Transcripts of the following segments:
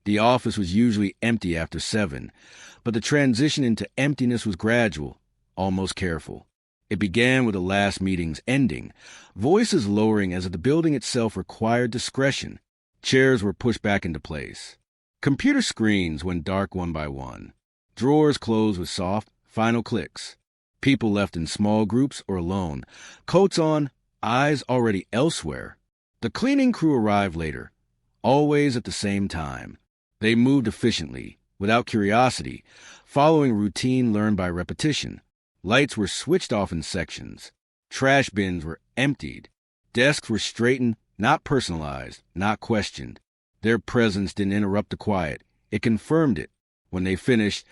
The office was usually empty after 7, but the transition into emptiness was gradual, almost careful. It began with the last meeting's ending, voices lowering as if the building itself required discretion. Chairs were pushed back into place. Computer screens went dark one by one. Drawers closed with soft, final clicks. People left in small groups or alone, coats on, eyes already elsewhere. The cleaning crew arrived later, always at the same time. They moved efficiently, without curiosity, following routine learned by repetition. Lights were switched off in sections. Trash bins were emptied. Desks were straightened, not personalized, not questioned. Their presence didn't interrupt the quiet. It confirmed it. When they finished,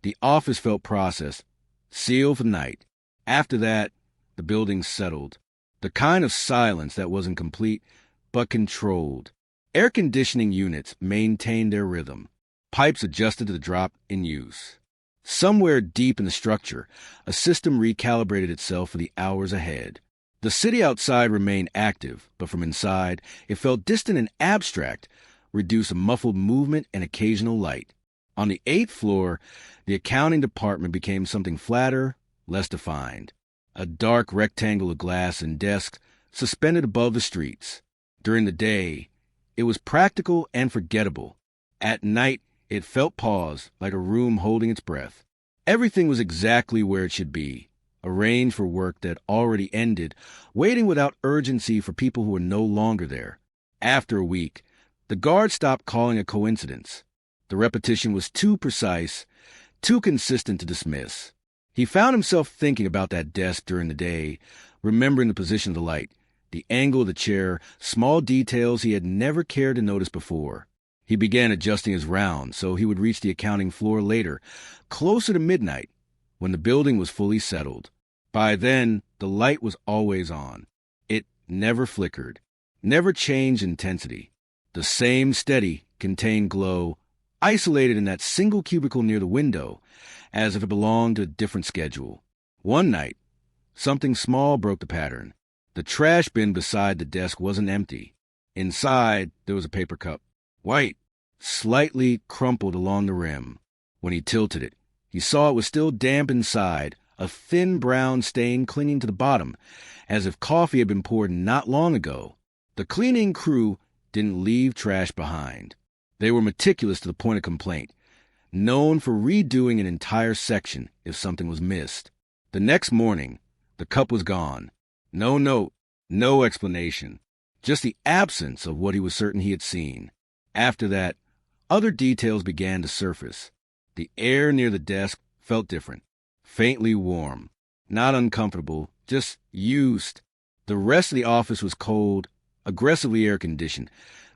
the office felt processed, sealed for the night. After that, the building settled. The kind of silence that wasn't complete, but controlled. Air conditioning units maintained their rhythm. Pipes adjusted to the drop in use. Somewhere deep in the structure, a system recalibrated itself for the hours ahead. The city outside remained active, but from inside, it felt distant and abstract, reduced to muffled movement and occasional light. On the 8th floor, the accounting department became something flatter, less defined. A dark rectangle of glass and desks suspended above the streets. During the day, it was practical and forgettable. At night, it felt paused, like a room holding its breath. Everything was exactly where it should be, arranged for work that already ended, waiting without urgency for people who were no longer there. After a week, the guard stopped calling a coincidence. The repetition was too precise, too consistent to dismiss. He found himself thinking about that desk during the day, remembering the position of the light, the angle of the chair, small details he had never cared to notice before. He began adjusting his round so he would reach the accounting floor later, closer to midnight, when the building was fully settled. By then, the light was always on. It never flickered, never changed intensity. The same steady, contained glow, isolated in that single cubicle near the window, as if it belonged to a different schedule. One night, something small broke the pattern. The trash bin beside the desk wasn't empty. Inside, there was a paper cup. White, slightly crumpled along the rim. When he tilted it, he saw it was still damp inside, a thin brown stain clinging to the bottom, as if coffee had been poured not long ago. The cleaning crew didn't leave trash behind. They were meticulous to the point of complaint, known for redoing an entire section if something was missed. The next morning, the cup was gone. No note, no explanation, just the absence of what he was certain he had seen. After that, other details began to surface. The air near the desk felt different, faintly warm, not uncomfortable, just used. The rest of the office was cold, aggressively air-conditioned,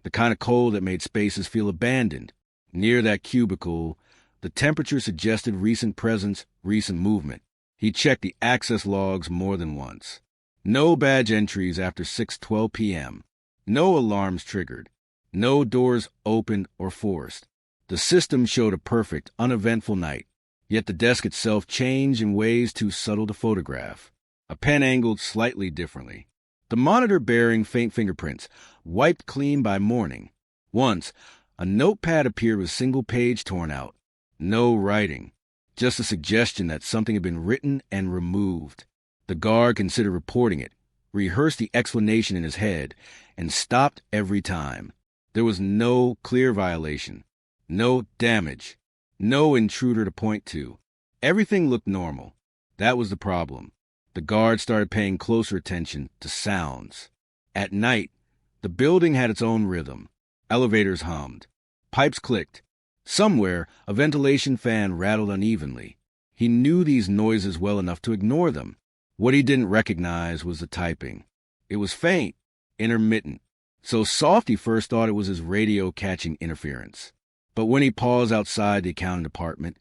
the kind of cold that made spaces feel abandoned. Near that cubicle, the temperature suggested recent presence, recent movement. He checked the access logs more than once. No badge entries after 6:12 p.m. No alarms triggered. No doors opened or forced. The system showed a perfect, uneventful night, yet the desk itself changed in ways too subtle to photograph. A pen angled slightly differently. The monitor bearing faint fingerprints, wiped clean by morning. Once, a notepad appeared with a single page torn out. No writing, just a suggestion that something had been written and removed. The guard considered reporting it, rehearsed the explanation in his head, and stopped every time. There was no clear violation, no damage, no intruder to point to. Everything looked normal. That was the problem. The guard started paying closer attention to sounds. At night, the building had its own rhythm. Elevators hummed. Pipes clicked. Somewhere, a ventilation fan rattled unevenly. He knew these noises well enough to ignore them. What he didn't recognize was the typing. It was faint, intermittent. So soft he first thought it was his radio catching interference. But when he paused outside the accounting department,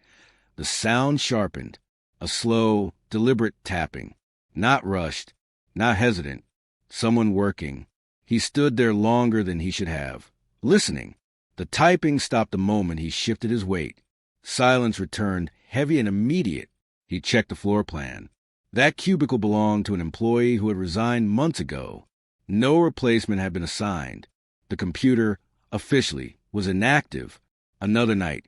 the sound sharpened, a slow, deliberate tapping. Not rushed, not hesitant, someone working. He stood there longer than he should have, listening. The typing stopped the moment he shifted his weight. Silence returned, heavy and immediate. He checked the floor plan. That cubicle belonged to an employee who had resigned months ago. No replacement had been assigned. The computer, officially, was inactive, Another night,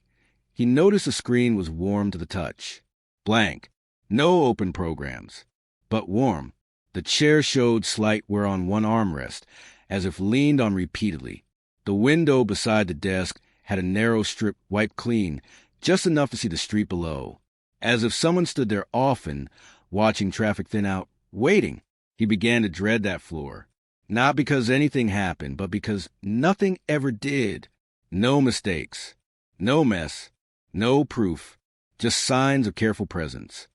he noticed the screen was warm to the touch. Blank. No open programs. But warm. The chair showed slight wear on one armrest, as if leaned on repeatedly. The window beside the desk had a narrow strip wiped clean, just enough to see the street below. As if someone stood there often, watching traffic thin out, waiting. He began to dread that floor. Not because anything happened, but because nothing ever did. No mistakes. No mess. No proof. Just signs of careful presence.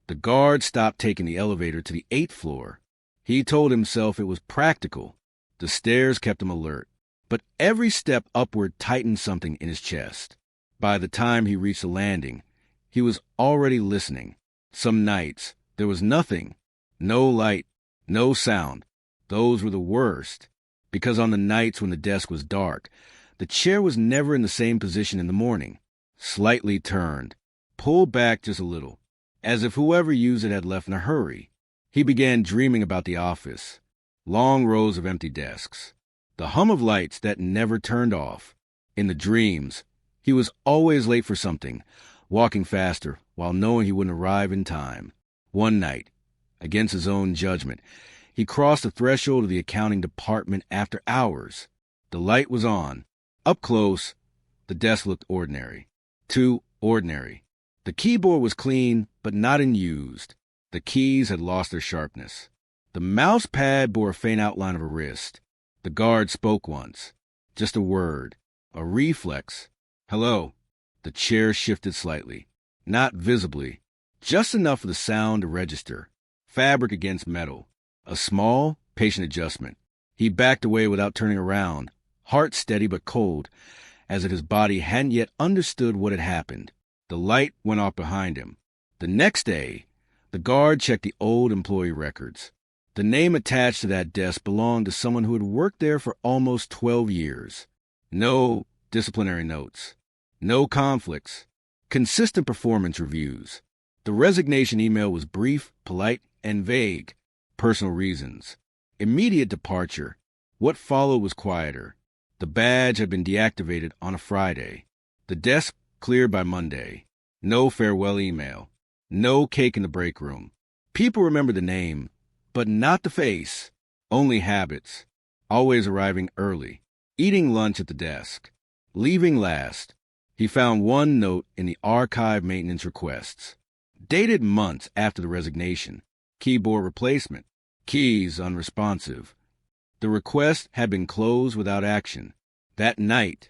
The guard stopped taking the elevator to the 8th floor. He told himself it was practical. The stairs kept him alert. But every step upward tightened something in his chest. By the time he reached the landing, he was already listening. Some nights, there was nothing. No light, no sound. Those were the worst. Because on the nights when the desk was dark, the chair was never in the same position in the morning. Slightly turned, pulled back just a little, as if whoever used it had left in a hurry. He began dreaming about the office. Long rows of empty desks. The hum of lights that never turned off. In the dreams, he was always late for something, walking faster while knowing he wouldn't arrive in time. One night, against his own judgment, he crossed the threshold of the accounting department after hours. The light was on. Up close, the desk looked ordinary. Too ordinary. The keyboard was clean, but not in use. The keys had lost their sharpness. The mouse pad bore a faint outline of a wrist. The guard spoke once. Just a word. A reflex. Hello. The chair shifted slightly. Not visibly. Just enough for the sound to register. Fabric against metal. A small, patient adjustment. He backed away without turning around, heart steady but cold, as if his body hadn't yet understood what had happened. The light went off behind him. The next day, the guard checked the old employee records. The name attached to that desk belonged to someone who had worked there for almost 12 years. No disciplinary notes. No conflicts. Consistent performance reviews. The resignation email was brief, polite, and vague. Personal reasons. Immediate departure. What followed was quieter. The badge had been deactivated on a Friday. The desk cleared by Monday. No farewell email. No cake in the break room. People remembered the name, but not the face. Only habits. Always arriving early. Eating lunch at the desk. Leaving last. He found one note in the archive maintenance requests. Dated months after the resignation. Keyboard replacement. Keys unresponsive. The request had been closed without action. That night,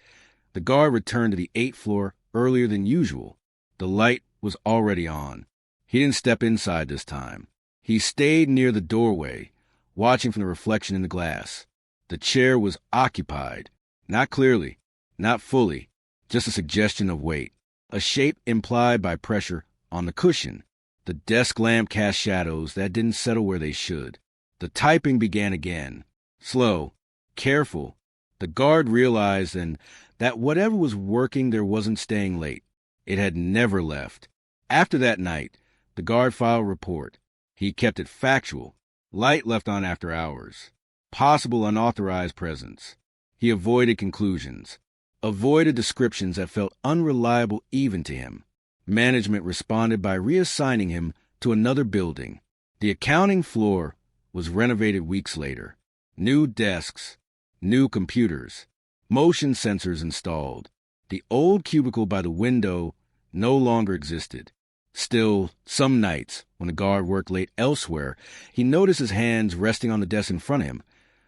the guard returned to the 8th floor earlier than usual. The light was already on. He didn't step inside this time. He stayed near the doorway, watching from the reflection in the glass. The chair was occupied. Not clearly, not fully, just a suggestion of weight. A shape implied by pressure on the cushion. The desk lamp cast shadows that didn't settle where they should. The typing began again. Slow, careful. The guard realized then that whatever was working there wasn't staying late. It had never left. After that night, the guard filed a report. He kept it factual. Light left on after hours. Possible unauthorized presence. He avoided conclusions. Avoided descriptions that felt unreliable even to him. Management responded by reassigning him to another building. The accounting floor was renovated weeks later. New desks, new computers, motion sensors installed. The old cubicle by the window no longer existed. Still, some nights, when the guard worked late elsewhere, he noticed his hands resting on the desk in front of him,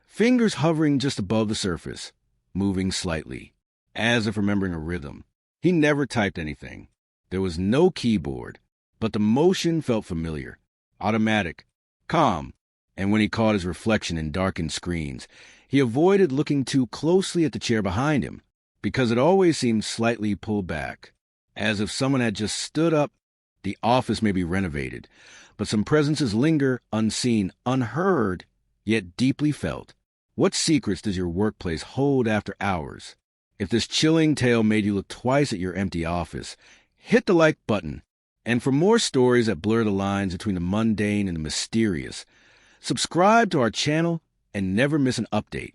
fingers hovering just above the surface, moving slightly, as if remembering a rhythm. He never typed anything. There was no keyboard, but the motion felt familiar, automatic, calm. And when he caught his reflection in darkened screens, he avoided looking too closely at the chair behind him, because it always seemed slightly pulled back, as if someone had just stood up. The office may be renovated, but some presences linger unseen, unheard, yet deeply felt. What secrets does your workplace hold after hours? If this chilling tale made you look twice at your empty office, hit the like button. And for more stories that blur the lines between the mundane and the mysterious, subscribe to our channel and never miss an update.